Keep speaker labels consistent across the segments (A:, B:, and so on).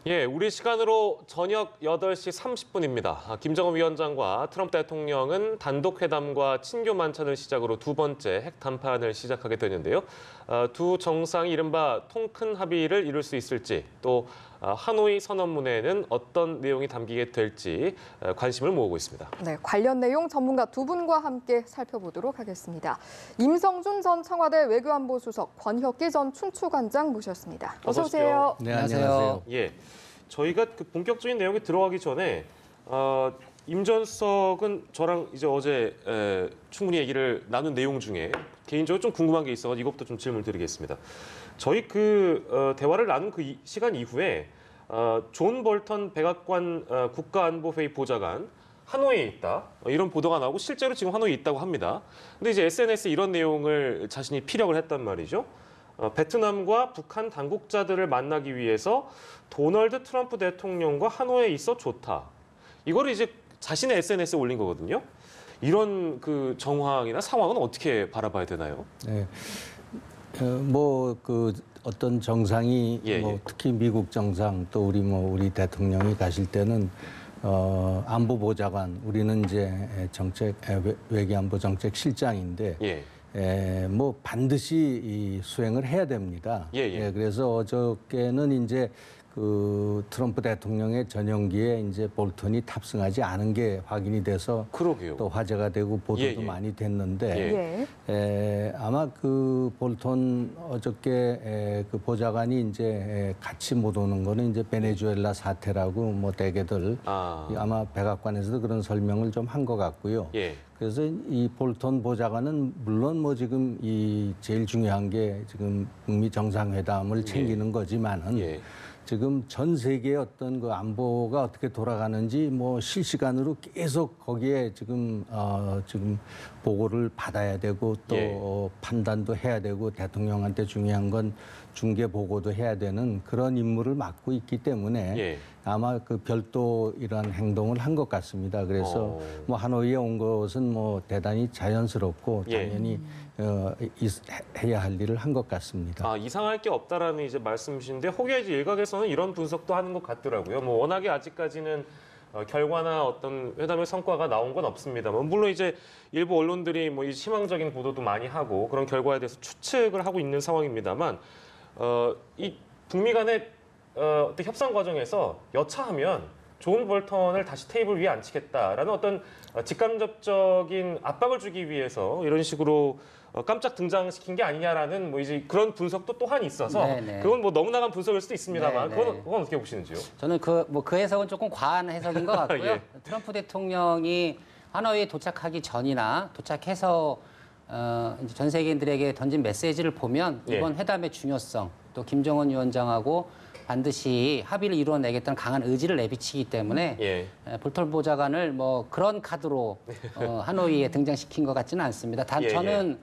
A: 예, 우리 시간으로 저녁 8시 30분입니다. 김정은 위원장과 트럼프 대통령은 단독 회담과 친교 만찬을 시작으로 두 번째 핵談判을 시작하게 되는데요. 두 정상이 이른바 통큰 합의를 이룰 수 있을지, 또 하노이 선언문에는 어떤 내용이 담기게 될지 관심을 모으고 있습니다.
B: 네, 관련 내용 전문가 두 분과 함께 살펴보도록 하겠습니다. 임성준 전 청와대 외교안보수석, 권혁기 전 춘추관장 모셨습니다. 어서 오세요.
C: 네, 안녕하세요.
A: 예, 저희가 그 본격적인 내용에 들어가기 전에 임 전 수석은 저랑 이제 어제 충분히 얘기를 나눈 내용 중에 개인적으로 좀 궁금한 게 있어서 이것부터 좀 질문 드리겠습니다. 저희 대화를 나눈 그 시간 이후에 존 볼턴 백악관 국가안보회의 보좌관 하노이에 있다, 이런 보도가 나오고 실제로 지금 하노이에 있다고 합니다. 근데 이제 SNS에 이런 내용을 자신이 피력을 했단 말이죠. 베트남과 북한 당국자들을 만나기 위해서 도널드 트럼프 대통령과 하노이에 있어 좋다. 이거를 이제 자신의 SNS에 올린 거거든요. 이런 그 정황이나 상황은 어떻게 바라봐야 되나요?
C: 네, 어떤 정상이 특히 미국 정상 또 우리 대통령이 가실 때는 안보보좌관, 우리는 이제 외교안보 정책실장인데. 반드시 수행을 해야 됩니다. 그래서 어저께는 이제 그 트럼프 대통령의 전용기에 이제 볼턴이 탑승하지 않은 게 확인이 돼서 또 화제가 되고 보도도 많이 됐는데 아마 그 볼턴 어저께 그 보좌관이 이제 같이 못 오는 거는 이제 베네수엘라 사태라고 대개들 아마 백악관에서도 그런 설명을 좀 한 것 같고요. 그래서 이 볼턴 보좌관은 물론 지금 이 제일 중요한 게 지금 북미 정상회담을 챙기는 거지만은 지금 전 세계의 어떤 그 안보가 어떻게 돌아가는지 실시간으로 계속 거기에 지금 보고를 받아야 되고 또 판단도 해야 되고 대통령한테 중요한 건 중계 보고도 해야 되는 그런 임무를 맡고 있기 때문에 아마 그 별도 이러한 행동을 한 것 같습니다. 그래서 하노이에 온 것은 대단히 자연스럽고 당연히 해야 할 일을 한 것 같습니다.
A: 이상할 게 없다라는 이제 말씀이신데 혹여 이제 일각에서는 이런 분석도 하는 것 같더라고요. 워낙에 아직까지는 결과나 어떤 회담의 성과가 나온 건 없습니다만, 물론 이제 일부 언론들이 이 희망적인 보도도 많이 하고 그런 결과에 대해서 추측을 하고 있는 상황입니다만, 이 북미 간의 어떤 협상 과정에서 여차하면 존 볼턴을 다시 테이블 위에 앉히겠다라는 어떤 직간접적인 압박을 주기 위해서 이런 식으로 깜짝 등장시킨 게 아니냐라는 이제 그런 분석도 또한 있어서 그건 너무 나간 분석일 수도 있습니다만 그건 어떻게 보시는지요?
D: 저는 그 해석은 조금 과한 해석인 것 같고요. 트럼프 대통령이 하노이에 도착하기 전이나 도착해서 이제 전 세계인들에게 던진 메시지를 보면 이번 회담의 중요성, 또 김정은 위원장하고 반드시 합의를 이루어내겠다는 강한 의지를 내비치기 때문에 볼턴 보좌관을 그런 카드로 하노이에 등장시킨 것 같지는 않습니다. 저는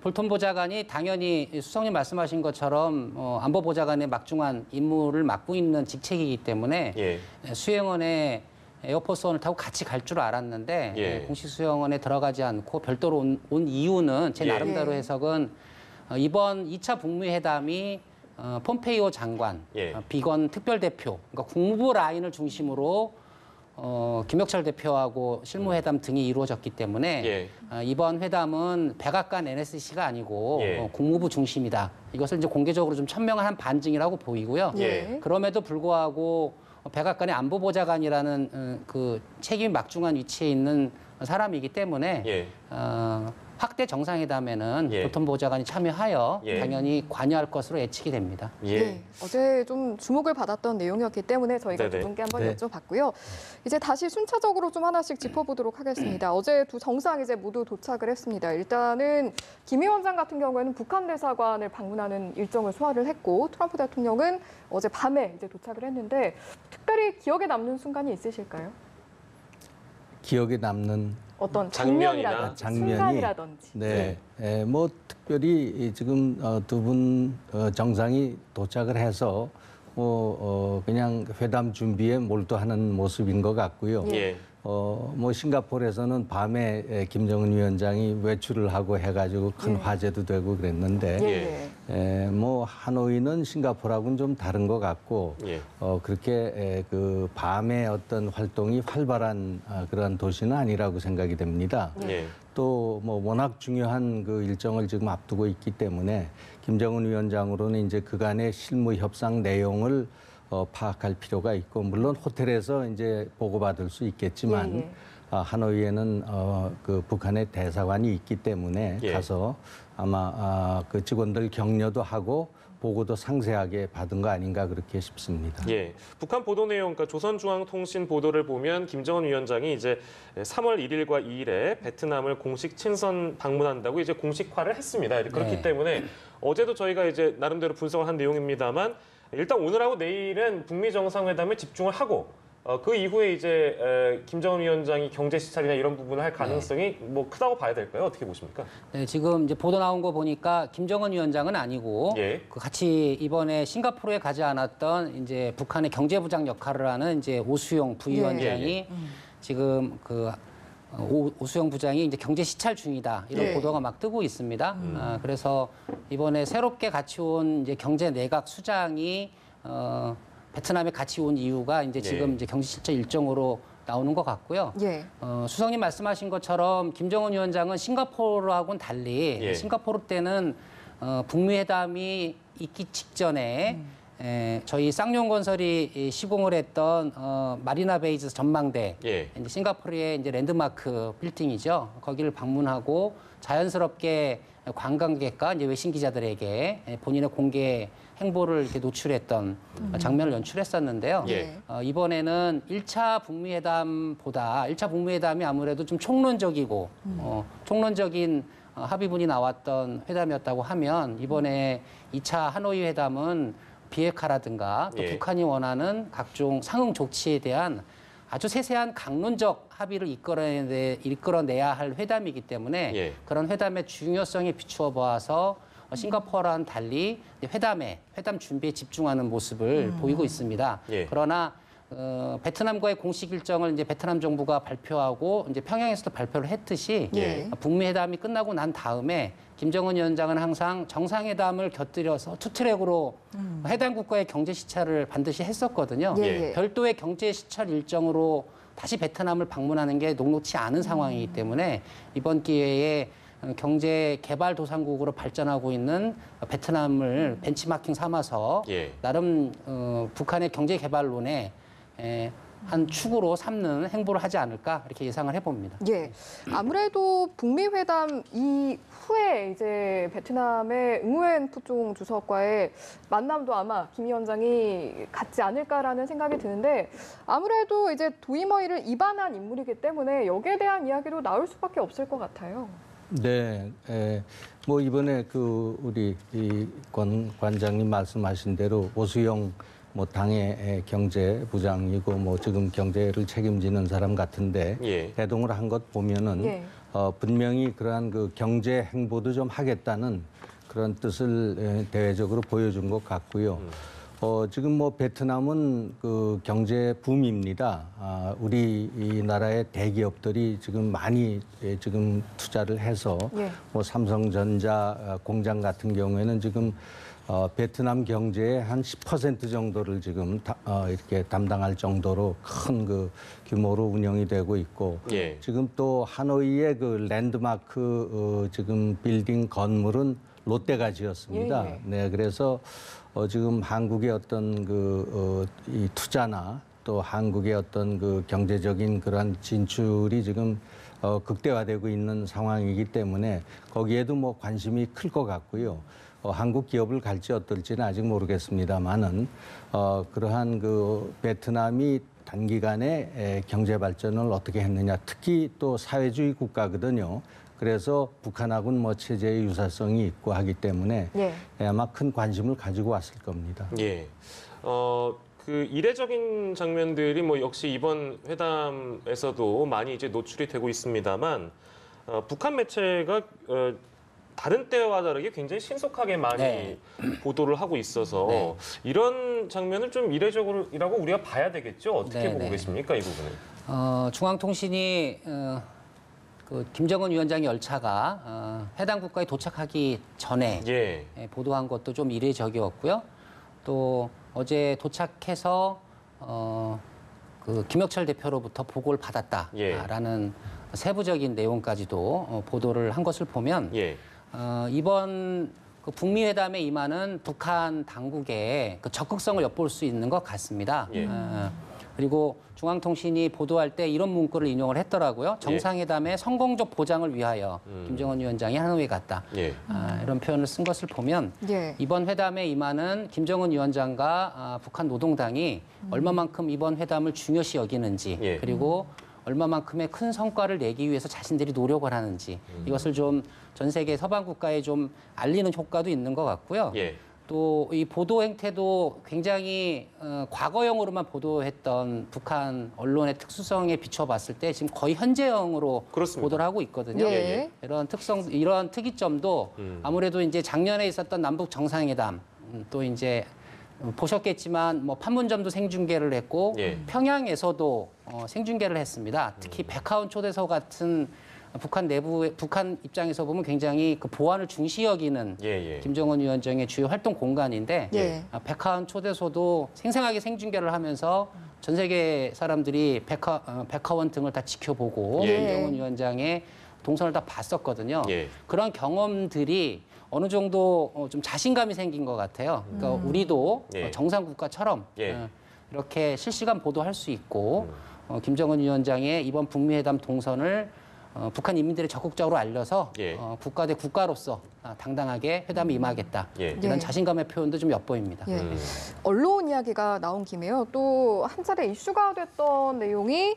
D: 볼턴 보좌관이 당연히 수석님 말씀하신 것처럼 안보보좌관의 막중한 임무를 맡고 있는 직책이기 때문에 수행원의 에어포스원을 타고 같이 갈 줄 알았는데 공식 수영원에 들어가지 않고 별도로 온 이유는 제 나름대로 해석은 이번 2차 북미 회담이 폼페이오 장관, 비건 특별대표, 그러니까 국무부 라인을 중심으로 김혁철 대표하고 실무회담 등이 이루어졌기 때문에 이번 회담은 백악관 NSC가 아니고 국무부 중심이다. 이것을 이제 공개적으로 좀 천명한 반증이라고 보이고요. 그럼에도 불구하고 백악관의 안보보좌관이라는 그 책임 막중한 위치에 있는 사람이기 때문에 확대 정상회담에는 볼턴 보좌관이 참여하여 당연히 관여할 것으로 예측이 됩니다.
B: 어제 좀 주목을 받았던 내용이었기 때문에 저희가 두 분께 한번 여쭤봤고요. 이제 다시 순차적으로 좀 하나씩 짚어보도록 하겠습니다. 어제 두 정상 이제 모두 도착을 했습니다. 일단은 김 위원장 같은 경우에는 북한 대사관을 방문하는 일정을 소화를 했고, 트럼프 대통령은 어제 밤에 이제 도착을 했는데 특별히 기억에 남는 순간이 있으실까요?
C: 기억에 남는
B: 어떤 장면이라든지 순간이라든지.
C: 특별히 지금 두 분 정상이 도착을 해서 그냥 회담 준비에 몰두하는 모습인 것 같고요. 뭐 싱가포르에서는 밤에 김정은 위원장이 외출을 하고 해가지고 큰 화제도 되고 그랬는데 뭐 하노이는 싱가포르하고는 좀 다른 것 같고 그렇게 그 밤에 어떤 활동이 활발한 그런 도시는 아니라고 생각이 됩니다. 또 뭐 워낙 중요한 그 일정을 지금 앞두고 있기 때문에 김정은 위원장으로는 이제 그간의 실무 협상 내용을 파악할 필요가 있고 물론 호텔에서 이제 보고받을 수 있겠지만 하노이에는 그 북한의 대사관이 있기 때문에 가서 아마 그 직원들 격려도 하고 보고도 상세하게 받은 거 아닌가 그렇게 싶습니다.
A: 예, 북한 보도 내용, 그러니까 조선중앙통신 보도를 보면 김정은 위원장이 이제 3월 1일과 2일에 베트남을 공식 친선 방문한다고 이제 공식화를 했습니다. 그렇기 때문에 어제도 저희가 이제 나름대로 분석을 한 내용입니다만 일단 오늘하고 내일은 북미 정상회담에 집중을 하고 그 이후에 이제 김정은 위원장이 경제 시찰이나 이런 부분을 할 가능성이 뭐 크다고 봐야 될까요? 어떻게 보십니까?
D: 네, 지금 이제 보도 나온 거 보니까 김정은 위원장은 아니고 그 같이 이번에 싱가포르에 가지 않았던 이제 북한의 경제부장 역할을 하는 이제 오수용 부위원장이 지금 그 오수영 부장이 이제 경제 시찰 중이다 이런 보도가 막 뜨고 있습니다. 그래서 이번에 새롭게 같이 온 이제 경제 내각 수장이 베트남에 같이 온 이유가 이제 지금 이제 경제 실적 일정으로 나오는 것 같고요. 수석님 말씀하신 것처럼 김정은 위원장은 싱가포르하고는 달리 싱가포르 때는 북미 회담이 있기 직전에 저희 쌍용건설이 시공을 했던 마리나 베이즈 전망대, 이제 싱가포르의 이제 랜드마크 빌딩이죠. 거기를 방문하고 자연스럽게 관광객과 이제 외신 기자들에게 본인의 공개 행보를 이렇게 노출했던 장면을 연출했었는데요. 이번에는 1차 북미 회담보다 1차 북미 회담이 아무래도 좀 총론적이고 총론적인 합의문이 나왔던 회담이었다고 하면 이번에 2차 하노이 회담은 비핵화라든가 또 북한이 원하는 각종 상응 조치에 대한 아주 세세한 강론적 합의를 이끌어내야 할 회담이기 때문에 그런 회담의 중요성에 비추어 보아서 싱가포르와는 달리 회담 준비에 집중하는 모습을 보이고 있습니다. 그러나 베트남과의 공식 일정을 이제 베트남 정부가 발표하고 이제 평양에서도 발표를 했듯이 북미 회담이 끝나고 난 다음에 김정은 위원장은 항상 정상회담을 곁들여서 투트랙으로 해당 국가의 경제 시찰을 반드시 했었거든요. 별도의 경제 시찰 일정으로 다시 베트남을 방문하는 게 녹록치 않은 상황이기 때문에 이번 기회에 경제 개발 도상국으로 발전하고 있는 베트남을 벤치마킹 삼아서 나름 북한의 경제 개발론에 한 축으로 삼는 행보를 하지 않을까 이렇게 예상을 해봅니다.
B: 아무래도 북미 회담 이후에 이제 베트남의 응우엔 푸총 주석과의 만남도 아마 김 위원장이 갖지 않을까라는 생각이 드는데 아무래도 이제 도이머이를 입안한 인물이기 때문에 여기에 대한 이야기도 나올 수밖에 없을 것 같아요.
C: 네, 뭐 이번에 그 우리 이 관장님 말씀하신 대로 오수영 뭐 당의 경제부장이고 뭐 지금 경제를 책임지는 사람 같은데 대동을 한 것 보면은 분명히 그러한 그 경제 행보도 좀 하겠다는 그런 뜻을 대외적으로 보여준 것 같고요. 지금 뭐 베트남은 그 경제 붐입니다. 우리 이 나라의 대기업들이 지금 많이 지금 투자를 해서 뭐 삼성전자 공장 같은 경우에는 지금 베트남 경제의 한 10% 정도를 지금 이렇게 담당할 정도로 큰 그 규모로 운영이 되고 있고 지금 또 하노이의 그 랜드마크 지금 빌딩 건물은 롯데가 지었습니다. 네, 그래서 지금 한국의 어떤 이 투자나 또 한국의 어떤 그 경제적인 그러한 진출이 지금 극대화되고 있는 상황이기 때문에 거기에도 뭐 관심이 클 것 같고요. 한국 기업을 갈지 어떨지는 아직 모르겠습니다만은 그러한 그 베트남이 단기간에 경제 발전을 어떻게 했느냐, 특히 또 사회주의 국가거든요. 그래서 북한하고는 뭐 체제의 유사성이 있고 하기 때문에 아마 큰 관심을 가지고 왔을 겁니다.
A: 그 이례적인 장면들이 뭐 역시 이번 회담에서도 많이 이제 노출이 되고 있습니다만 북한 매체가 다른 때와 다르게 굉장히 신속하게 많이
D: 네.
A: 보도를 하고 있어서
D: 네.
A: 이런 장면을 좀 이례적으로라고 우리가 봐야 되겠죠. 어떻게
D: 네,
A: 보고
D: 네.
A: 계십니까, 이 부분은?
D: 중앙통신이 그 김정은 위원장의 열차가 해당 국가에 도착하기 전에
A: 예.
D: 보도한 것도 좀 이례적이었고요. 또 어제 도착해서 그 김혁철 대표로부터 보고를 받았다라는 세부적인 내용까지도 보도를 한 것을 보면
A: 예.
D: 이번 그 북미 회담에 임하는 북한 당국의 그 적극성을 엿볼 수 있는 것 같습니다.
A: 예.
D: 그리고 중앙통신이 보도할 때 이런 문구를 인용을 했더라고요. 정상회담의 성공적 보장을 위하여 김정은 위원장이 하노이에 갔다.
A: 예.
D: 이런 표현을 쓴 것을 보면
B: 예.
D: 이번 회담에 임하는 김정은 위원장과 북한 노동당이 얼마만큼 이번 회담을 중요시 여기는지
A: 예.
D: 그리고 얼마만큼의 큰 성과를 내기 위해서 자신들이 노력을 하는지 이것을 좀 전 세계 서방 국가에 좀 알리는 효과도 있는 것 같고요.
A: 예.
D: 또 이 보도 행태도 굉장히 과거형으로만 보도했던 북한 언론의 특수성에 비춰봤을 때 지금 거의 현재형으로
A: 그렇습니다.
D: 보도를 하고 있거든요.
B: 예.
D: 이런 특이점도 아무래도 이제 작년에 있었던 남북 정상회담 또 이제 보셨겠지만 뭐 판문점도 생중계를 했고
A: 예.
D: 평양에서도 생중계를 했습니다. 특히 백하원 초대소 같은 북한 입장에서 보면 굉장히 그 보안을 중시 여기는
A: 예.
D: 김정은 위원장의 주요 활동 공간인데
B: 예.
D: 백하원 초대소도 생생하게 생중계를 하면서 전 세계 사람들이 백하원 등을 다 지켜보고
B: 예.
D: 김정은 위원장의 동선을 다 봤었거든요.
A: 예.
D: 그런 경험들이 어느 정도 좀 자신감이 생긴 것 같아요. 그러니까 우리도
A: 예.
D: 정상 국가처럼
A: 예.
D: 이렇게 실시간 보도할 수 있고 김정은 위원장의 이번 북미 회담 동선을 북한 인민들이 적극적으로 알려서
A: 예.
D: 국가 대 국가로서 당당하게 회담에 임하겠다.
A: 예.
D: 이런
B: 예.
D: 자신감의 표현도 좀 엿보입니다.
B: 예. 언론 이야기가 나온 김에요. 또 한 차례 이슈가 됐던 내용이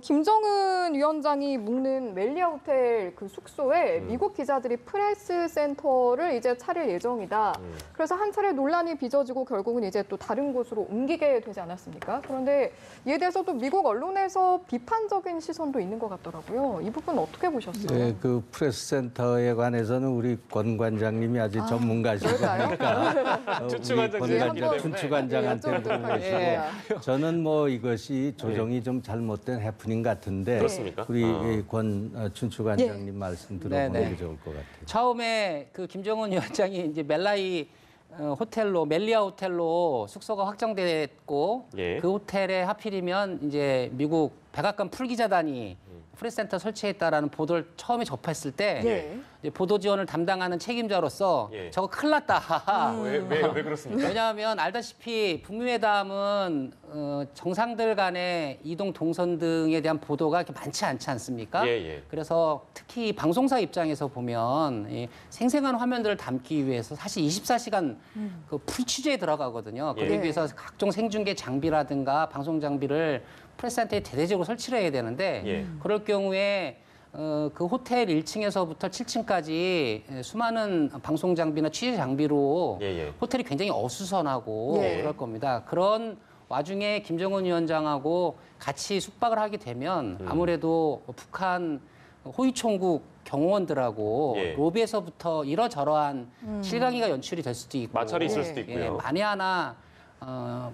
B: 김정은 위원장이 묵는 멜리아 호텔 그 숙소에 미국 기자들이 프레스 센터를 이제 차릴 예정이다. 그래서 한 차례 논란이 빚어지고 결국은 이제 또 다른 곳으로 옮기게 되지 않았습니까? 그런데 이에 대해서도 미국 언론에서 비판적인 시선도 있는 것 같더라고요. 이 부분 어떻게 보셨어요?
C: 네, 그 프레스 센터에 관해서는 우리 권 관장님이 아주 전문가시고 그러니까 춘추 관장한테 물어보시고 저는 뭐 이것이 조정이 좀 잘못된 해프닝 같은데
A: 그렇습니까?
C: 우리 권 춘추 관장님 말씀 들어보는 게 좋을 것 같아요.
D: 처음에 그 김정은 위원장이 이제 멜리아 호텔로 숙소가 확정됐고
A: 예.
D: 그 호텔에 하필이면 이제 미국 백악관 풀기자단이 프레스센터 설치했다라는 보도를 처음에 접했을 때
B: 예.
D: 이제 보도 지원을 담당하는 책임자로서
A: 예.
D: 저거 큰일 났다.
A: 왜 그렇습니까?
D: 왜냐하면 알다시피 북미 회담은 정상들 간의 이동 동선 등에 대한 보도가 이렇게 많지 않지 않습니까?
A: 예.
D: 그래서 특히 방송사 입장에서 보면 이 생생한 화면들을 담기 위해서 사실 24시간 그 풀취재에 들어가거든요.
A: 예.
D: 그러기 위해서 각종 생중계 장비라든가 방송 장비를 프레스센터에 대대적으로 설치를 해야 되는데
A: 예.
D: 그럴 경우에 그 호텔 1층에서부터 7층까지 수많은 방송 장비나 취재 장비로
A: 예.
D: 호텔이 굉장히 어수선하고
B: 예.
D: 그럴 겁니다. 그런 와중에 김정은 위원장하고 같이 숙박을 하게 되면 아무래도 북한 호위총국 경호원들하고
A: 예.
D: 로비에서부터 이러저러한 실강이가 연출이 될 수도 있고
A: 마찰이 있을
B: 예.
A: 수도 있고요.
D: 만에 하나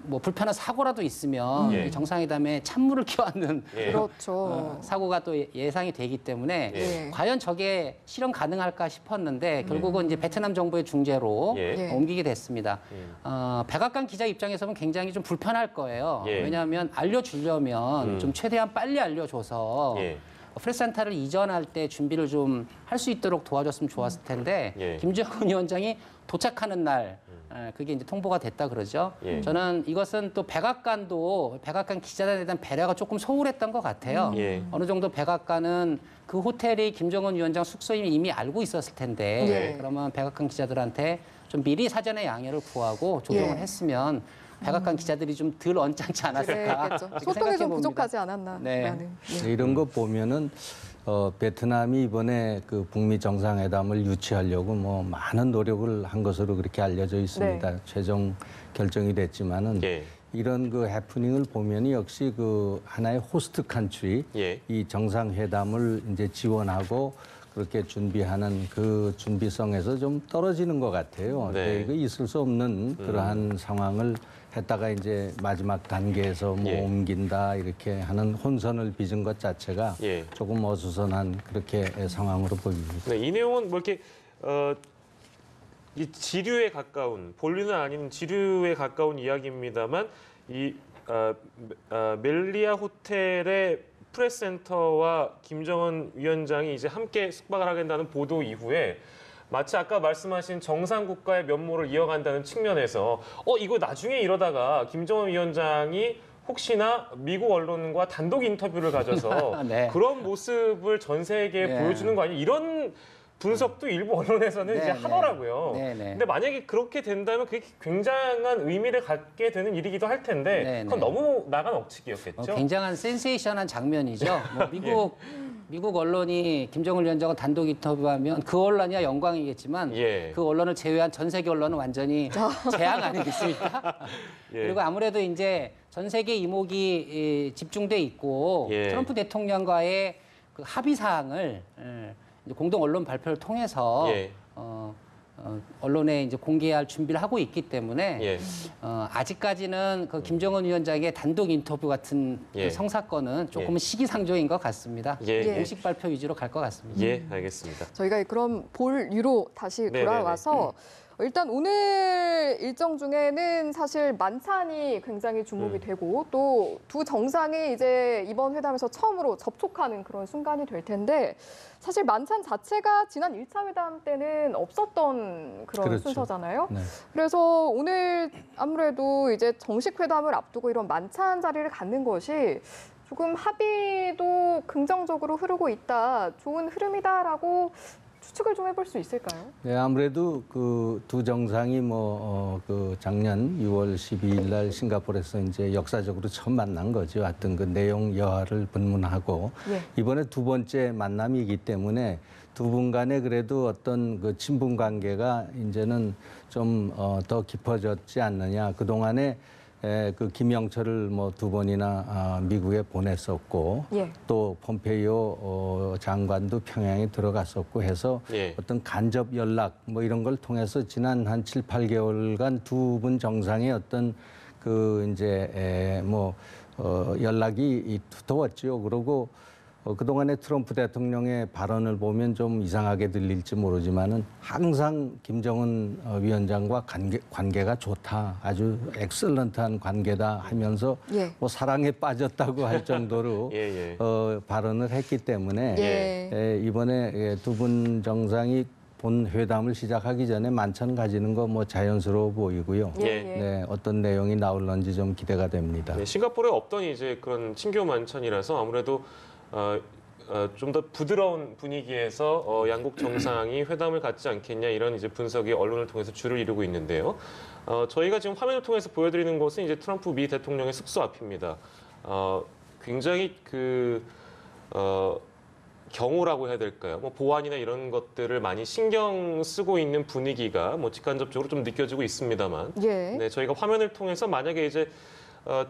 D: 뭐 불편한 사고라도 있으면
A: 예.
D: 이 정상회담에 찬물을 끼얹는
A: 예.
B: 그렇죠.
D: 사고가 또 예상이 되기 때문에
B: 예.
D: 과연 저게 실현 가능할까 싶었는데 결국은 이제 베트남 정부의 중재로
A: 예.
D: 옮기게 됐습니다. 백악관 기자 입장에서 보면 굉장히 좀 불편할 거예요.
A: 예.
D: 왜냐하면 알려주려면 좀 최대한 빨리 알려줘서
A: 예.
D: 프레스센터를 이전할 때 준비를 좀 할 수 있도록 도와줬으면 좋았을 텐데
A: 예.
D: 김정은 위원장이 도착하는 날 그게 이제 통보가 됐다 그러죠.
A: 예.
D: 저는 이것은 또 백악관 기자단에 대한 배려가 조금 소홀했던 것 같아요.
A: 예.
D: 어느 정도 백악관은 그 호텔이 김정은 위원장 숙소임을 이미 알고 있었을 텐데
B: 예.
D: 그러면 백악관 기자들한테 좀 미리 사전에 양해를 구하고 조정을
B: 예.
D: 했으면 백악관 기자들이 좀 덜 언짢지 않았을까.
B: 그랬겠죠.
D: 이렇게
B: 소통이 좀
D: 생각해봅니다.
B: 부족하지 않았나.
D: 네.
B: 라는. 예.
C: 이런 거 보면은 베트남이 이번에 그 북미 정상회담을 유치하려고 뭐 많은 노력을 한 것으로 그렇게 알려져 있습니다.
B: 네.
C: 최종 결정이 됐지만은
A: 예.
C: 이런 그 해프닝을 보면 역시 그 하나의 호스트 컨트리
A: 예.
C: 이 정상회담을 이제 지원하고 그렇게 준비하는 그 준비성에서 좀 떨어지는 것 같아요.
A: 네.
C: 이거 있을 수 없는 그러한 상황을 했다가 이제 마지막 단계에서 뭐
A: 예.
C: 옮긴다 이렇게 하는 혼선을 빚은 것 자체가
A: 예.
C: 조금 어수선한 그렇게 상황으로 보입니다.
A: 네, 이 내용은 뭐 이렇게 이 지류에 가까운 본류는 아닌 지류에 가까운 이야기입니다만 이 멜리아 호텔의 프레스센터와 김정은 위원장이 이제 함께 숙박을 하겠다는 보도 이후에 마치 아까 말씀하신 정상국가의 면모를 이어간다는 측면에서 이거 나중에 이러다가 김정은 위원장이 혹시나 미국 언론과 단독 인터뷰를 가져서
D: 네.
A: 그런 모습을 전 세계에
D: 네.
A: 보여주는 거 아니에요? 이런 분석도 일부 언론에서는
D: 네,
A: 이제
D: 네.
A: 하더라고요.
D: 네, 네.
A: 근데 만약에 그렇게 된다면 그게 굉장한 의미를 갖게 되는 일이기도 할 텐데
D: 네,
A: 그건
D: 네.
A: 너무 나간 억측이었겠죠.
D: 굉장한 센세이션한 장면이죠. 뭐 미국 언론이 김정은 위원장과 단독 인터뷰하면 그 언론이야 영광이겠지만
A: 예.
D: 그 언론을 제외한 전 세계 언론은 완전히 재앙 아니겠습니까?
A: 예.
D: 그리고 아무래도 이제 전 세계 이목이 집중돼 있고
A: 예.
D: 트럼프 대통령과의 그 합의 사항을 이제 공동 언론 발표를 통해서
A: 예.
D: 언론에 이제 공개할 준비를 하고 있기 때문에
A: 예.
D: 아직까지는 그 김정은 위원장의 단독 인터뷰 같은
A: 예.
D: 그 성사건은 조금은 시기상조인 것 같습니다.
A: 예.
B: 예.
D: 공식 발표 위주로 갈 것 같습니다.
A: 예, 알겠습니다.
B: 저희가 그럼 볼유로 다시
A: 네네네.
B: 돌아와서 일단 오늘 일정 중에는 사실 만찬이 굉장히 주목이 되고 또 두 정상이 이제 이번 회담에서 처음으로 접촉하는 그런 순간이 될 텐데 사실 만찬 자체가 지난 1차 회담 때는 없었던 그런
C: 그렇죠.
B: 순서잖아요.
C: 네.
B: 그래서 오늘 아무래도 이제 정식 회담을 앞두고 이런 만찬 자리를 갖는 것이 조금 합의도 긍정적으로 흐르고 있다, 좋은 흐름이다라고 추측을 좀 해볼 수 있을까요?
C: 네, 아무래도 그 두 정상이 그 작년 6월 12일 날 싱가포르에서 이제 역사적으로 처음 만난 거죠. 하여튼 그 내용 여하를 분문하고
B: 예.
C: 이번에 두 번째 만남이기 때문에 두 분 간에 그래도 어떤 그 친분 관계가 이제는 좀 더 깊어졌지 않느냐. 그동안에 그 김영철을 뭐 두 번이나 미국에 보냈었고
B: 예.
C: 또 폼페이오 장관도 평양에 들어갔었고 해서
A: 예.
C: 어떤 간접 연락 뭐 이런 걸 통해서 지난 한 7, 8개월간 두 분 정상의 어떤 그 이제 연락이 두터웠죠. 그리고 그동안에 트럼프 대통령의 발언을 보면 좀 이상하게 들릴지 모르지만은 항상 김정은 위원장과 관계가 좋다. 아주 엑셀런트한 관계다 하면서
B: 예.
C: 뭐 사랑에 빠졌다고 할 정도로
A: 예, 예.
C: 발언을 했기 때문에
B: 예.
C: 이번에 두 분 정상이 본 회담을 시작하기 전에 만찬 가지는 거 뭐 자연스러워 보이고요.
B: 예.
A: 예.
C: 네, 어떤 내용이 나올런지 좀 기대가 됩니다.
A: 네, 싱가포르에 없던 이제 그런 친교 만찬이라서 아무래도 좀 더 부드러운 분위기에서 양국 정상이 회담을 갖지 않겠냐 이런 이제 분석이 언론을 통해서 줄을 이루고 있는데요. 저희가 지금 화면을 통해서 보여드리는 곳은 이제 트럼프 미 대통령의 숙소 앞입니다. 굉장히 경호라고 해야 될까요? 뭐 보안이나 이런 것들을 많이 신경 쓰고 있는 분위기가 뭐 직간접적으로 좀 느껴지고 있습니다만,
B: 예.
A: 네, 저희가 화면을 통해서 만약에 이제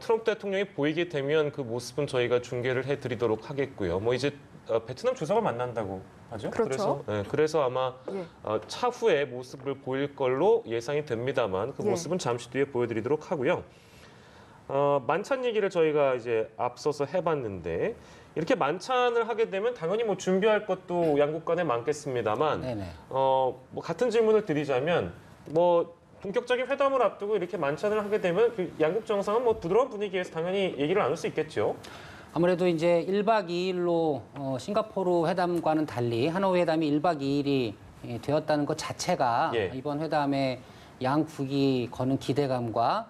A: 트럼프 대통령이 보이게 되면 그 모습은 저희가 중계를 해드리도록 하겠고요. 뭐 이제 베트남 주석을 만난다고 하죠.
B: 그렇죠.
A: 그래서 아마
B: 예.
A: 차후에 모습을 보일 걸로 예상이 됩니다만 그
B: 예.
A: 모습은 잠시 뒤에 보여드리도록 하고요. 만찬 얘기를 저희가 이제 앞서서 해봤는데 이렇게 만찬을 하게 되면 당연히 뭐 준비할 것도 양국 간에 많겠습니다만
D: 네네.
A: 뭐 같은 질문을 드리자면 뭐 본격적인 회담을 앞두고 이렇게 만찬을 하게 되면 그 양국 정상은 뭐 부드러운 분위기에서 당연히 얘기를 나눌 수 있겠죠.
D: 아무래도 이제 1박 2일로 싱가포르 회담과는 달리 하노이 회담이 1박 2일이 되었다는 것 자체가
A: 예.
D: 이번 회담에 양국이 거는 기대감과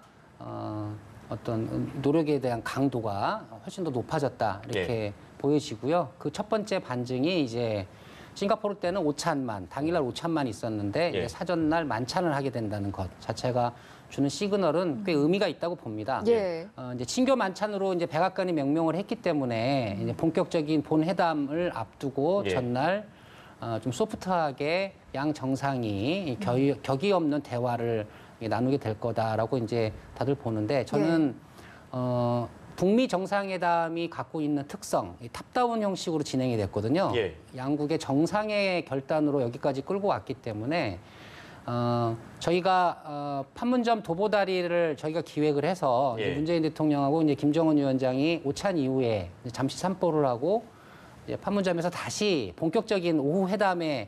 D: 어떤 노력에 대한 강도가 훨씬 더 높아졌다 이렇게 보여지고요. 그 첫 번째 반증이 이제 싱가포르 때는 5찬만, 당일날 5찬만 있었는데
A: 예.
D: 이제 사전날 만찬을 하게 된다는 것 자체가 주는 시그널은 꽤 의미가 있다고 봅니다.
B: 예.
D: 이제 친교 만찬으로 이제 백악관이 명명을 했기 때문에 이제 본격적인 본 회담을 앞두고
A: 예.
D: 전날 좀 소프트하게 양 정상이 격이 없는 대화를 나누게 될 거다라고 이제 다들 보는데 저는 북미 정상회담이 갖고 있는 특성, 이 탑다운 형식으로 진행이 됐거든요.
A: 예.
D: 양국의 정상의 결단으로 여기까지 끌고 왔기 때문에 저희가 판문점 도보다리를 저희가 기획을 해서
A: 예.
D: 이제 문재인 대통령하고 이제 김정은 위원장이 오찬 이후에 이제 잠시 산보를 하고 이제 판문점에서 다시 본격적인 오후 회담에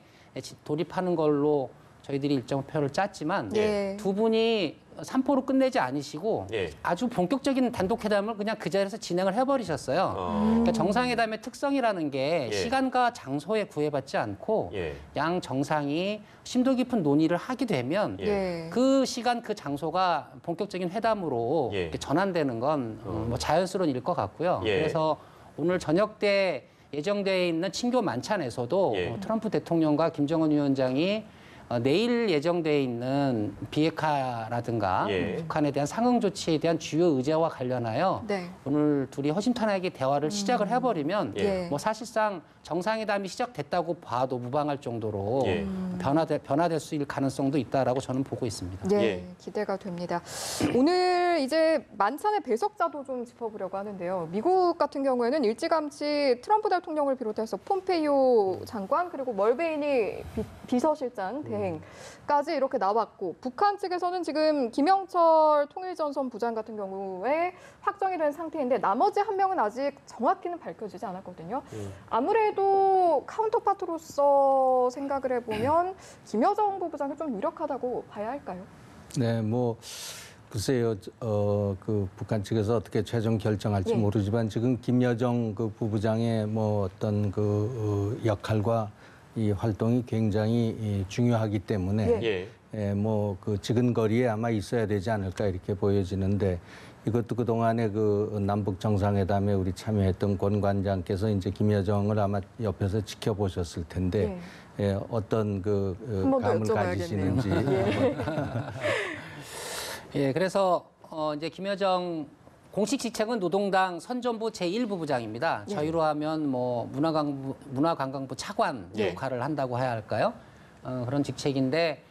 D: 돌입하는 걸로 저희들이 일정표를 짰지만
B: 예.
D: 두 분이 산포로 끝내지 않으시고
A: 예.
D: 아주 본격적인 단독 회담을 그냥 그 자리에서 진행을 해버리셨어요. 그러니까 정상회담의 특성이라는 게
A: 예.
D: 시간과 장소에 구애받지 않고
A: 예.
D: 양 정상이 심도 깊은 논의를 하게 되면
B: 예.
D: 그 시간 그 장소가 본격적인 회담으로
A: 예.
D: 이렇게 전환되는 건 뭐 자연스러운 일 것 같고요.
A: 예.
D: 그래서 오늘 저녁 때 예정되어 있는 친교 만찬에서도
A: 예.
D: 트럼프 대통령과 김정은 위원장이 내일 예정되어 있는 비핵화라든가
A: 예.
D: 북한에 대한 상응 조치에 대한 주요 의제와 관련하여
B: 네.
D: 오늘 둘이 허심탄회하게 대화를 시작을 해버리면
A: 예.
D: 뭐 사실상 정상회담이 시작됐다고 봐도 무방할 정도로
A: 예.
D: 변화될 수 있을 가능성도 있다라고 저는 보고 있습니다.
B: 네,
A: 예.
B: 기대가 됩니다. 오늘 이제 만찬의 배석자도 좀 짚어보려고 하는데요. 미국 같은 경우에는 일찌감치 트럼프 대통령을 비롯해서 폼페이오 장관 그리고 멀베이니 비서실장 대행까지 이렇게 나왔고 북한 측에서는 지금 김영철 통일전선 부장 같은 경우에 확정이 된 상태인데 나머지 한 명은 아직 정확히는 밝혀지지 않았거든요. 아무래도 카운터파트로서 생각을 해보면 김여정 부부장이 좀 유력하다고 봐야 할까요?
C: 네, 뭐 글쎄요, 그 북한 측에서 어떻게 최종 결정할지
B: 예.
C: 모르지만 지금 김여정 그 부부장의 뭐 어떤 그 역할과 이 활동이 굉장히 중요하기 때문에
A: 예.
C: 예, 뭐 그 지근거리에 아마 있어야 되지 않을까 이렇게 보여지는데 이것도 그 동안에 그 남북 정상회담에 우리 참여했던 권 관장께서 이제 김여정을 아마 옆에서 지켜보셨을 텐데 예, 어떤 그
B: 한 번 더
C: 감을
B: 여쭤봐야겠네요.
C: 가지시는지
D: 예, 그래서 이제 김여정 공식 직책은 노동당 선전부 제1부부장입니다.
B: 예.
D: 저희로 하면 뭐 문화관광부 차관
A: 예.
D: 역할을 한다고 해야 할까요? 그런 직책인데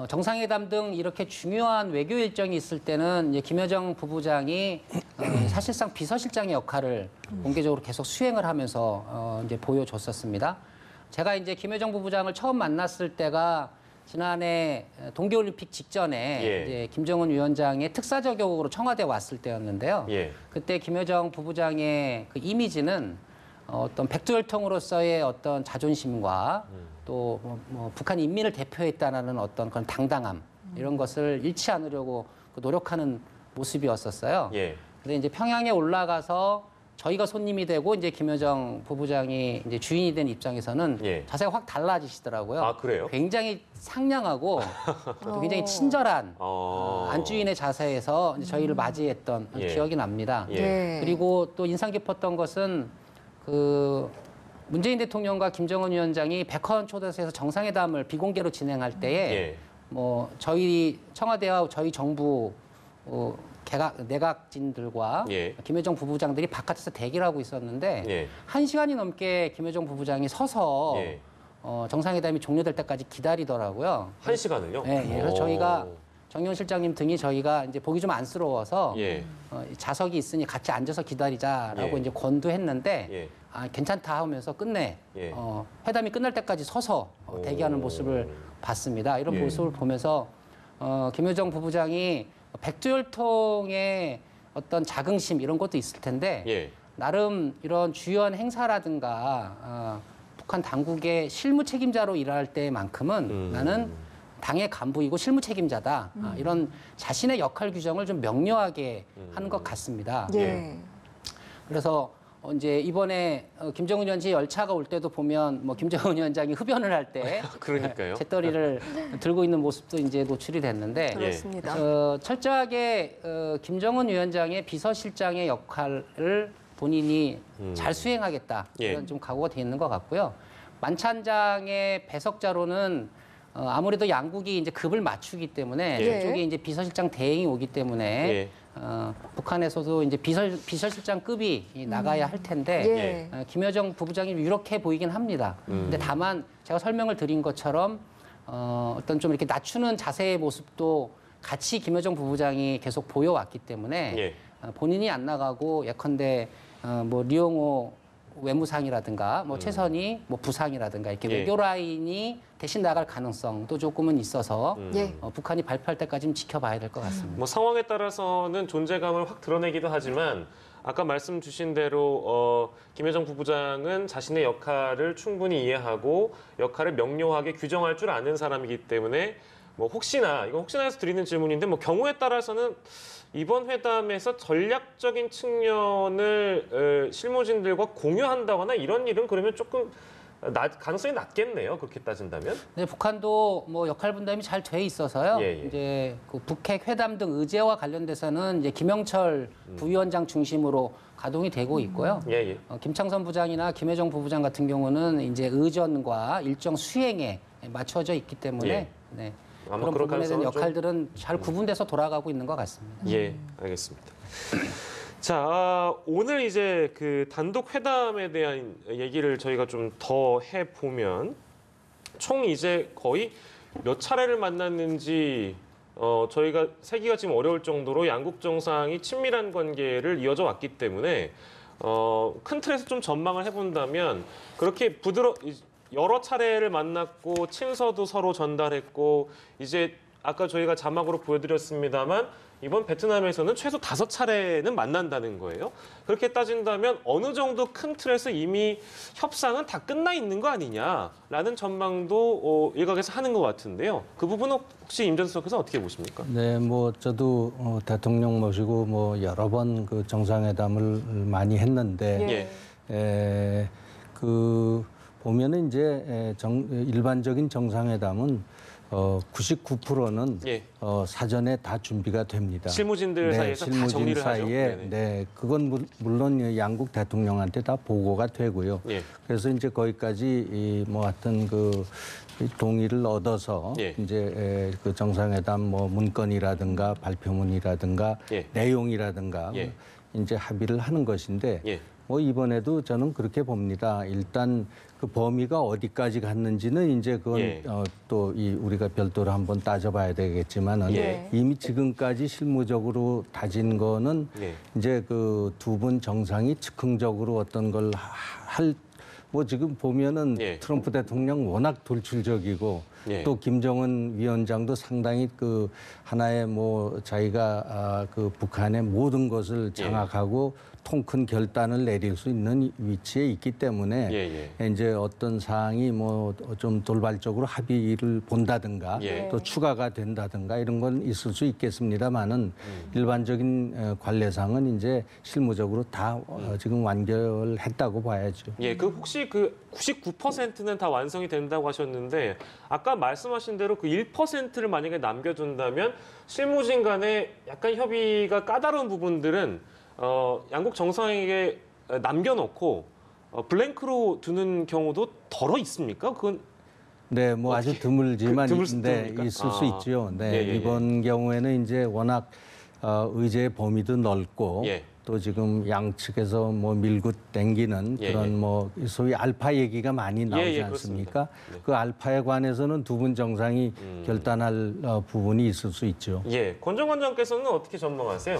D: 정상회담 등 이렇게 중요한 외교 일정이 있을 때는 이제 김여정 부부장이 사실상 비서실장의 역할을 공개적으로 계속 수행을 하면서 이제 보여줬었습니다. 제가 이제 김여정 부부장을 처음 만났을 때가 지난해 동계올림픽 직전에
A: 예.
D: 이제 김정은 위원장의 특사 저격으로 청와대에 왔을 때였는데요.
A: 예.
D: 그때 김여정 부부장의 그 이미지는 어떤 백두혈통으로서의 어떤 자존심과 또 뭐 북한 인민을 대표했다는 어떤 그런 당당함 이런 것을 잃지 않으려고 노력하는 모습이었었어요.
A: 예.
D: 근데 이제 평양에 올라가서 저희가 손님이 되고 이제 김여정 부부장이 이제 주인이 된 입장에서는
A: 예.
D: 자세가 확 달라지시더라고요.
A: 아, 그래요?
D: 굉장히 상냥하고 또 굉장히 친절한 안주인의 자세에서 이제 저희를 맞이했던
A: 예.
D: 기억이 납니다.
A: 예.
B: 네.
D: 그리고 또 인상 깊었던 것은 그 문재인 대통령과 김정은 위원장이 백화원 초대소에서 정상회담을 비공개로 진행할 때에
A: 예.
D: 뭐 저희 청와대와 저희 정부 내각진들과
A: 예.
D: 김여정 부부장들이 바깥에서 대기를 하고 있었는데
A: 예.
D: 1시간이 넘게 김여정 부부장이 서서
A: 예.
D: 정상회담이 종료될 때까지 기다리더라고요.
A: 1시간을요?
D: 네, 예. 그래서 저희가 정용 실장님 등이 저희가 이제 보기 좀 안쓰러워서
A: 예.
D: 자석이 있으니 같이 앉아서 기다리자라고
A: 예.
D: 이제 권두했는데
A: 예.
D: 괜찮다 하면서 끝내
A: 예.
D: 회담이 끝날 때까지 서서 대기하는 모습을 봤습니다. 이런
A: 예.
D: 모습을 보면서 김여정 부부장이 백두혈통의 어떤 자긍심 이런 것도 있을 텐데
A: 예.
D: 나름 이런 주요한 행사라든가 북한 당국의 실무 책임자로 일할 때만큼은 나는 당의 간부이고 실무 책임자다. 이런 자신의 역할 규정을 좀 명료하게 하는 것 같습니다.
B: 예.
D: 그래서 이제 이번에 김정은 위원장이 열차가 올 때도 보면 뭐 김정은 위원장이 흡연을 할 때
A: 그러니까요.
D: 재떨이를 들고 있는 모습도 이제 노출이 됐는데
B: 그렇습니다.
D: 철저하게 김정은 위원장의 비서실장의 역할을 본인이 잘 수행하겠다 이런
A: 예.
D: 좀 각오가 돼 있는 것 같고요. 만찬장의 배석자로는 아무래도 양국이 이제 급을 맞추기 때문에
B: 예.
D: 저쪽에 이제 비서실장 대행이 오기 때문에
A: 예.
D: 북한에서도 이제 비서실장급이 나가야 할 텐데
B: 예.
D: 김여정 부부장이 유력해 보이긴 합니다. 근데 다만 제가 설명을 드린 것처럼 어떤 좀 이렇게 낮추는 자세의 모습도 같이 김여정 부부장이 계속 보여왔기 때문에
A: 예.
D: 본인이 안 나가고 예컨대 뭐 리용호 외무상이라든가 뭐 최선희 뭐 부상이라든가 이렇게 외교 라인이 대신 나갈 가능성도 조금은 있어서 북한이 발표할 때까지는 지켜봐야 될 것 같습니다.
A: 뭐 상황에 따라서는 존재감을 확 드러내기도 하지만 아까 말씀 주신 대로 김여정 부부장은 자신의 역할을 충분히 이해하고 역할을 명료하게 규정할 줄 아는 사람이기 때문에 뭐 혹시나 해서 드리는 질문인데 뭐 경우에 따라서는 이번 회담에서 전략적인 측면을 실무진들과 공유한다거나 이런 일은 그러면 조금 가능성이 낮겠네요. 그렇게 따진다면.
D: 네, 북한도 뭐 역할 분담이 잘 돼 있어서요. 이제 그 북핵 회담 등 의제와 관련돼서는 이제 김영철 부위원장 중심으로 가동이 되고 있고요. 김창선 부장이나 김여정 부부장 같은 경우는 이제 의전과 일정 수행에 맞춰져 있기 때문에 네. 그런 부분에 대한 역할들은 잘 구분돼서 돌아가고 있는 것 같습니다.
A: 예, 알겠습니다. 자, 오늘 이제 그 단독 회담에 대한 얘기를 저희가 좀 더 해보면 총 이제 거의 몇 차례를 만났는지 저희가 세기가 지금 어려울 정도로 양국 정상이 친밀한 관계를 이어져 왔기 때문에 큰 틀에서 좀 전망을 해본다면 그렇게 여러 차례를 만났고 친서도 서로 전달했고 이제 아까 저희가 자막으로 보여드렸습니다만 이번 베트남에서는 최소 5차례는 만난다는 거예요. 그렇게 따진다면 어느 정도 큰 틀에서 이미 협상은 다 끝나 있는 거 아니냐라는 전망도 일각에서 하는 것 같은데요. 그 부분은 혹시 임 전 수석께서 어떻게 보십니까?
C: 네, 뭐 저도 대통령 모시고 뭐 여러 번 그 정상회담을 많이 했는데 그 보면은 이제 일반적인 정상회담은 99%는 사전에 다 준비가 됩니다.
A: 실무진들 사이에서 다 정리를 하죠.
C: 네, 그건 물론 양국 대통령한테 다 보고가 되고요. 그래서 이제 거기까지 뭐 하여튼 그 동의를 얻어서 이제 그 정상회담 뭐 문건이라든가 발표문이라든가 내용이라든가 이제 합의를 하는 것인데 뭐 이번에도 저는 그렇게 봅니다. 일단 그 범위가 어디까지 갔는지는 이제 그건 또 우리가 별도로 한번 따져봐야 되겠지만은 이미 지금까지 실무적으로 다진 거는 이제 그 두 분 정상이 즉흥적으로 어떤 걸 뭐 지금 보면은 트럼프 대통령 워낙 돌출적이고 또 김정은 위원장도 상당히 그 하나의 뭐 자기가 그 북한의 모든 것을 장악하고 통 큰 결단을 내릴 수 있는 위치에 있기 때문에 이제 어떤 사항이 뭐 좀 돌발적으로 합의를 본다든가 또 추가가 된다든가 이런 건 있을 수 있겠습니다만은 일반적인 관례상은 이제 실무적으로 다 지금 완결했다고 봐야죠.
A: 그 혹시 그 99%는 다 완성이 된다고 하셨는데 아까 말씀하신 대로 그 1%를 만약에 남겨둔다면 실무진 간에 약간 협의가 까다로운 부분들은 양국 정상에게 남겨놓고 블랭크로 두는 경우도 덜어 있습니까? 그건
C: 네, 뭐 아주 드물지만 있을 수 있죠. 이번 경우에는 이제 워낙 의제의 범위도 넓고 또 지금 양측에서 뭐 밀고 당기는 그런 뭐 소위 알파 얘기가 많이 나오지 않습니까? 그 알파에 관해서는 두 분 정상이 결단할 부분이 있을 수 있죠.
A: 권정 관장께서는 어떻게 전망하세요?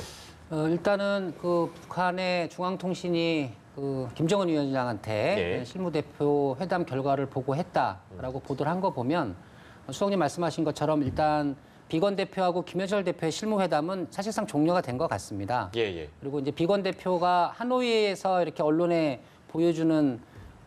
D: 일단은 그 북한의 중앙통신이 그 김정은 위원장한테 실무대표 회담 결과를 보고했다라고 보도를 한 거 보면 수석님 말씀하신 것처럼 일단 비건 대표하고 김여철 대표의 실무회담은 사실상 종료가 된 것 같습니다. 그리고 이제 비건 대표가 하노이에서 이렇게 언론에 보여주는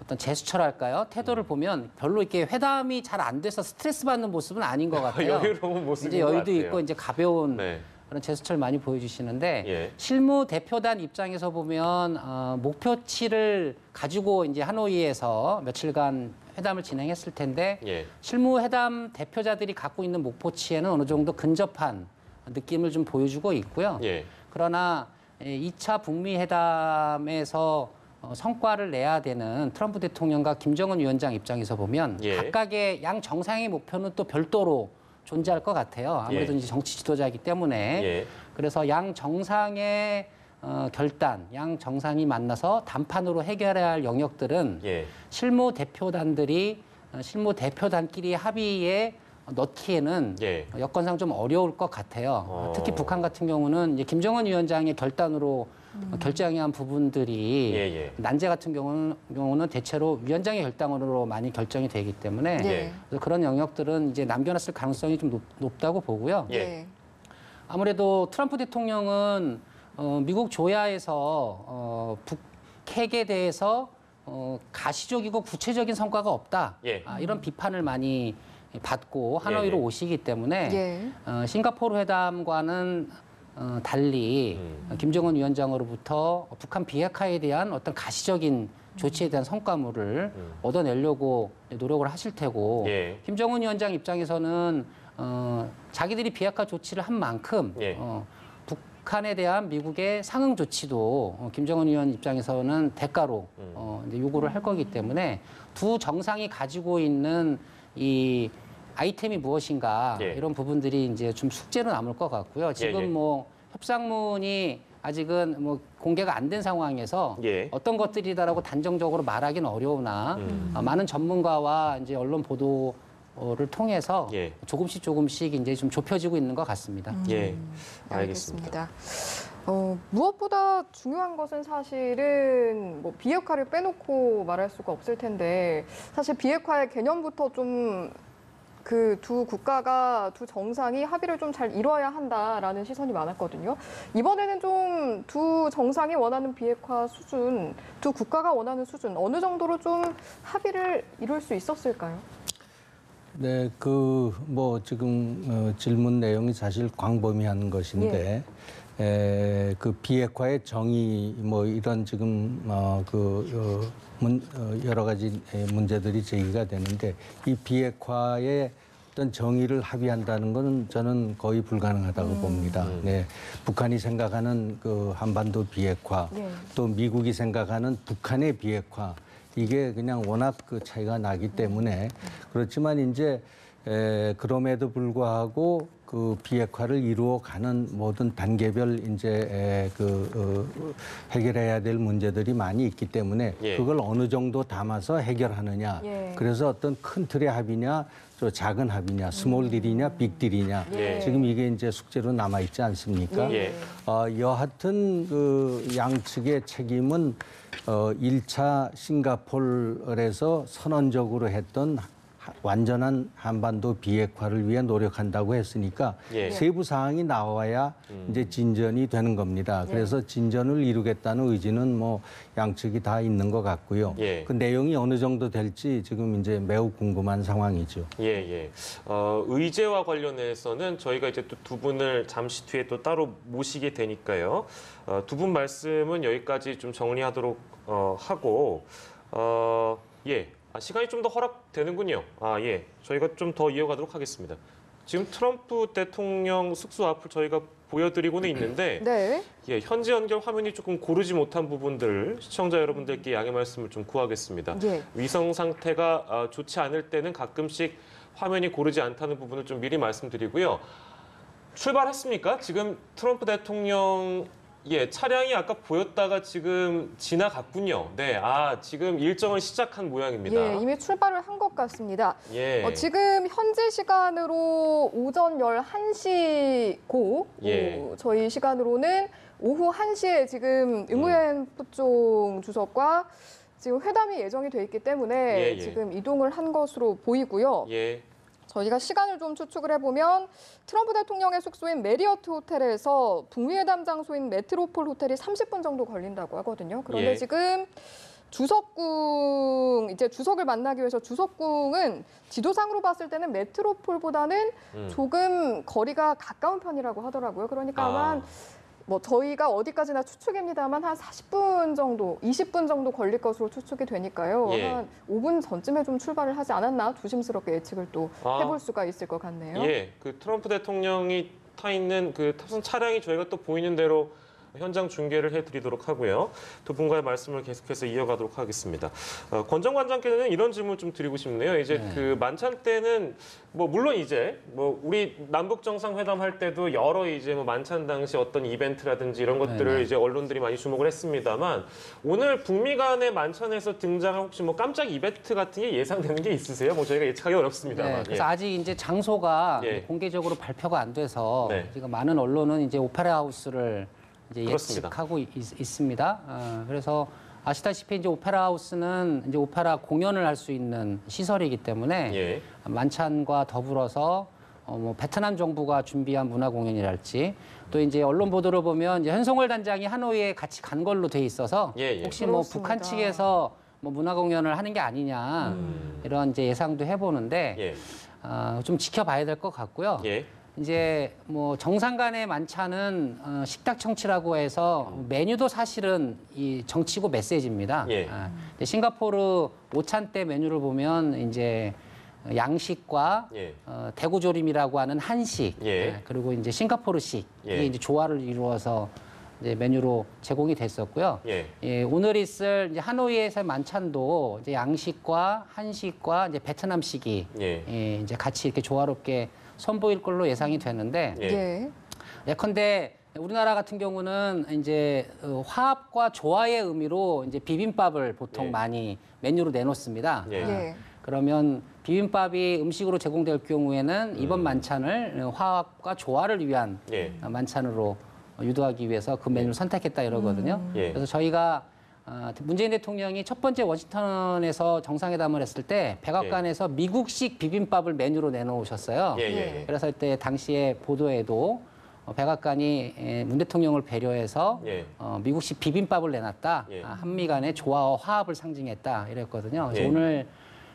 D: 어떤 제스처랄까요? 태도를 보면 별로 이렇게 회담이 잘 안 돼서 스트레스 받는 모습은 아닌 것 같아요.
A: 여유로운 모습인
D: 이제
A: 것
D: 여유도
A: 같아요.
D: 있고 이제 가벼운 그런 제스처를 많이 보여주시는데 실무 대표단 입장에서 보면 목표치를 가지고 이제 하노이에서 며칠간 회담을 진행했을 텐데 실무 회담 대표자들이 갖고 있는 목표치에는 어느 정도 근접한 느낌을 좀 보여주고 있고요. 그러나 2차 북미 회담에서 성과를 내야 되는 트럼프 대통령과 김정은 위원장 입장에서 보면 각각의 양 정상의 목표는 또 별도로 존재할 것 같아요. 아무래도 이제 정치 지도자이기 때문에. 그래서 양 정상의 결단, 양 정상이 만나서 담판으로 해결해야 할 영역들은 실무 대표단들이 실무 대표단끼리 합의에 넣기에는 여건상 좀 어려울 것 같아요. 특히 북한 같은 경우는 이제 김정은 위원장의 결단으로 결정한 부분들이 난제 같은 경우는 대체로 위원장의 결단으로 많이 결정이 되기 때문에 그래서 그런 영역들은 이제 남겨놨을 가능성이 좀 높다고 보고요. 아무래도 트럼프 대통령은 미국 조야에서 북핵에 대해서 가시적이고 구체적인 성과가 없다. 이런 비판을 많이 받고 하노이로 오시기 때문에 싱가포르 회담과는 달리 김정은 위원장으로부터 북한 비핵화에 대한 어떤 가시적인 조치에 대한 성과물을 얻어내려고 노력을 하실 테고 김정은 위원장 입장에서는 자기들이 비핵화 조치를 한 만큼 북한에 대한 미국의 상응 조치도 김정은 위원 입장에서는 대가로 이제 요구를 할 거기 때문에 두 정상이 가지고 있는 이 아이템이 무엇인가 이런 부분들이 이제 좀 숙제로 남을 것 같고요. 지금 뭐 협상문이 아직은 뭐 공개가 안 된 상황에서 어떤 것들이다라고 단정적으로 말하기는 어려우나 많은 전문가와 이제 언론 보도를 통해서 조금씩 이제 좀 좁혀지고 있는 것 같습니다.
B: 알겠습니다. 무엇보다 중요한 것은 사실은 뭐 비핵화를 빼놓고 말할 수가 없을 텐데 사실 비핵화의 개념부터 좀 그 두 국가가 두 정상이 합의를 좀 잘 이뤄야 한다라는 시선이 많았거든요. 이번에는 좀 두 정상이 원하는 비핵화 수준, 두 국가가 원하는 수준 어느 정도로 좀 합의를 이룰 수 있었을까요?
C: 네, 뭐 지금 질문 내용이 사실 광범위한 것인데 그 비핵화의 정의 뭐 이런 지금 여러 가지 문제들이 제기가 되는데 이 비핵화의 어떤 정의를 합의한다는 것은 저는 거의 불가능하다고 봅니다. 북한이 생각하는 그 한반도 비핵화, 또 미국이 생각하는 북한의 비핵화, 이게 그냥 워낙 그 차이가 나기 때문에 그렇지만 이제 그럼에도 불구하고 그 비핵화를 이루어가는 모든 단계별 이제 해결해야 될 문제들이 많이 있기 때문에 그걸 어느 정도 담아서 해결하느냐. 그래서 어떤 큰 틀의 합의냐, 또 작은 합의냐, 스몰 딜이냐, 빅 딜이냐. 지금 이게 이제 숙제로 남아 있지 않습니까? 여하튼 그 양측의 책임은 1차 싱가포르에서 선언적으로 했던 완전한 한반도 비핵화를 위해 노력한다고 했으니까 세부 사항이 나와야 이제 진전이 되는 겁니다. 그래서 진전을 이루겠다는 의지는 뭐 양측이 다 있는 것 같고요. 그 내용이 어느 정도 될지 지금 이제 매우 궁금한 상황이죠.
A: 의제와 관련해서는 저희가 이제 또 두 분을 잠시 뒤에 또 따로 모시게 되니까요. 두 분 말씀은 여기까지 좀 정리하도록 하고 시간이 좀 더 허락되는군요. 저희가 좀 더 이어가도록 하겠습니다. 지금 트럼프 대통령 숙소 앞을 저희가 보여드리고는 있는데 현지 연결 화면이 조금 고르지 못한 부분들 시청자 여러분들께 양해 말씀을 좀 구하겠습니다. 위성 상태가 좋지 않을 때는 가끔씩 화면이 고르지 않다는 부분을 좀 미리 말씀드리고요. 출발했습니까? 지금 트럼프 대통령 차량이 아까 보였다가 지금 지나갔군요. 지금 일정을 시작한 모양입니다.
B: 이미 출발을 한 것 같습니다. 지금 현지 시간으로 오전 11시고 저희 시간으로는 오후 1시에 지금 의무현 부총 주석과 지금 회담이 예정이 돼 있기 때문에 지금 이동을 한 것으로 보이고요. 저희가 시간을 좀 추측을 해보면 트럼프 대통령의 숙소인 메리어트 호텔에서 북미 회담 장소인 메트로폴 호텔이 30분 정도 걸린다고 하거든요. 그런데 지금 주석궁, 이제 주석을 만나기 위해서 주석궁은 지도상으로 봤을 때는 메트로폴보다는 조금 거리가 가까운 편이라고 하더라고요. 그러니까 아마 뭐 저희가 어디까지나 추측입니다만 한 40분 정도, 20분 정도 걸릴 것으로 추측이 되니까요. 한 5분 전쯤에 좀 출발을 하지 않았나 조심스럽게 예측을 또 해볼 수가 있을 것 같네요.
A: 그 트럼프 대통령이 타 있는 그 탑승 차량이 저희가 또 보이는 대로 현장 중계를 해드리도록 하고요. 두 분과의 말씀을 계속해서 이어가도록 하겠습니다. 권정 관장께는 이런 질문 좀 드리고 싶네요. 이제 그 만찬 때는 뭐 물론 이제 뭐 우리 남북 정상회담 할 때도 여러 이제 뭐 만찬 당시 어떤 이벤트라든지 이런 것들을 이제 언론들이 많이 주목을 했습니다만 오늘 북미 간의 만찬에서 등장할 혹시 뭐 깜짝 이벤트 같은 게 예상되는 게 있으세요? 뭐 저희가 예측하기 어렵습니다만.
D: 그래서 아직 이제 장소가 공개적으로 발표가 안 돼서 지금 많은 언론은 이제 오페라 하우스를 이제 예측하고 있습니다. 그래서 아시다시피 이제 오페라 하우스는 이제 오페라 공연을 할 수 있는 시설이기 때문에 만찬과 더불어서 뭐 베트남 정부가 준비한 문화 공연이랄지 또 이제 언론 보도를 보면 이제 현송월 단장이 하노이에 같이 간 걸로 돼 있어서 혹시 뭐 북한 측에서 뭐 문화 공연을 하는 게 아니냐 이런 이제 예상도 해보는데 좀 지켜봐야 될 것 같고요. 이제 뭐 정상 간의 만찬은 식탁 정치라고 해서 메뉴도 사실은 이 정치고 메시지입니다. 싱가포르 오찬 때 메뉴를 보면 이제 양식과 대구조림이라고 하는 한식 그리고 이제 싱가포르식 이게 이제 조화를 이루어서 이제 메뉴로 제공이 됐었고요. 오늘 있을 이제 하노이에서의 만찬도 이제 양식과 한식과 이제 베트남식이 이제 같이 이렇게 조화롭게 선보일 걸로 예상이 되는데 예컨대 우리나라 같은 경우는 이제 화합과 조화의 의미로 이제 비빔밥을 보통 많이 메뉴로 내놓습니다. 그러면 비빔밥이 음식으로 제공될 경우에는 이번 만찬을 화합과 조화를 위한 만찬으로 유도하기 위해서 그 메뉴를 선택했다 이러거든요. 그래서 저희가 문재인 대통령이 첫 번째 워싱턴에서 정상회담을 했을 때 백악관에서 미국식 비빔밥을 메뉴로 내놓으셨어요. 그래서 그때 당시에 보도에도 백악관이 문 대통령을 배려해서 미국식 비빔밥을 내놨다. 한미 간의 조화와 화합을 상징했다 이랬거든요. 그래서 오늘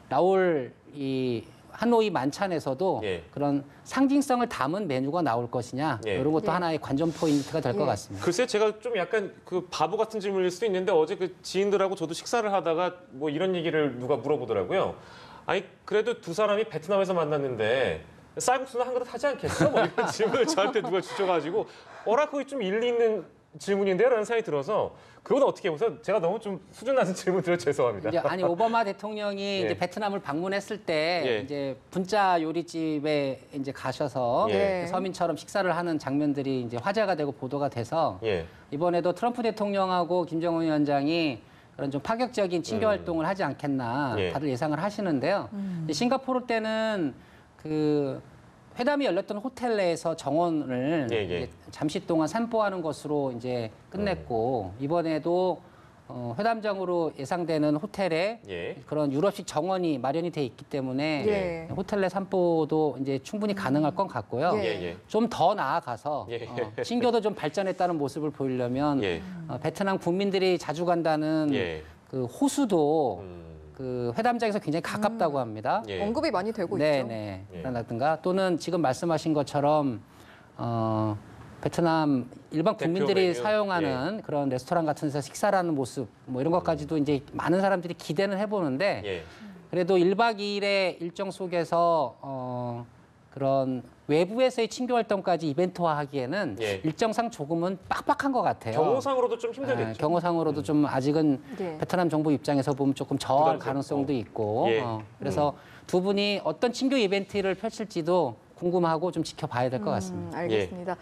D: 나올 이 하노이 만찬에서도 그런 상징성을 담은 메뉴가 나올 것이냐 이런 것도 하나의 관전 포인트가 될 것 같습니다.
A: 글쎄 제가 좀 약간 그 바보 같은 질문일 수도 있는데 어제 그 지인들하고 저도 식사를 하다가 뭐 이런 얘기를 누가 물어보더라고요. 아니 그래도 두 사람이 베트남에서 만났는데 쌀국수는 한 그릇 하지 않겠어? 뭐 이런 질문을 저한테 누가 주셔가지고 그게 좀 일리 있는 질문인데요? 라는 생각이 들어서 그건 어떻게 보세요? 제가 너무 좀 수준 낮은 질문 드려 죄송합니다.
D: 이제 아니 오바마 대통령이 이제 베트남을 방문했을 때 이제 분짜 요리집에 이제 가셔서 서민처럼 식사를 하는 장면들이 이제 화제가 되고 보도가 돼서 이번에도 트럼프 대통령하고 김정은 위원장이 그런 좀 파격적인 친교 활동을 하지 않겠나 다들 예상을 하시는데요. 싱가포르 때는 그 회담이 열렸던 호텔 내에서 정원을 이제 잠시 동안 산보하는 것으로 이제 끝냈고 이번에도 회담장으로 예상되는 호텔에 그런 유럽식 정원이 마련이 돼 있기 때문에 호텔 내 산보도 이제 충분히 가능할 것 같고요. 좀 더 나아가서 친교도 좀 발전했다는 모습을 보이려면 베트남 국민들이 자주 간다는 그 호수도 그 회담장에서 굉장히 가깝다고 합니다.
B: 언급이 많이 되고 있죠.
D: 그런다든가 또는 지금 말씀하신 것처럼 베트남 일반 국민들이 사용하는 그런 레스토랑 같은 데서 식사를 하는 모습 뭐 이런 것까지도 이제 많은 사람들이 기대는 해보는데 그래도 1박 2일의 일정 속에서 그런 외부에서의 친교 활동까지 이벤트화하기에는 일정상 조금은 빡빡한 것 같아요.
A: 경호상으로도 좀 힘들겠죠.
D: 경호상으로도 좀 아직은 베트남 정부 입장에서 보면 조금 저할 가능성도 있고 그래서 두 분이 어떤 친교 이벤트를 펼칠지도 궁금하고 좀 지켜봐야 될 것 같습니다.
B: 알겠습니다.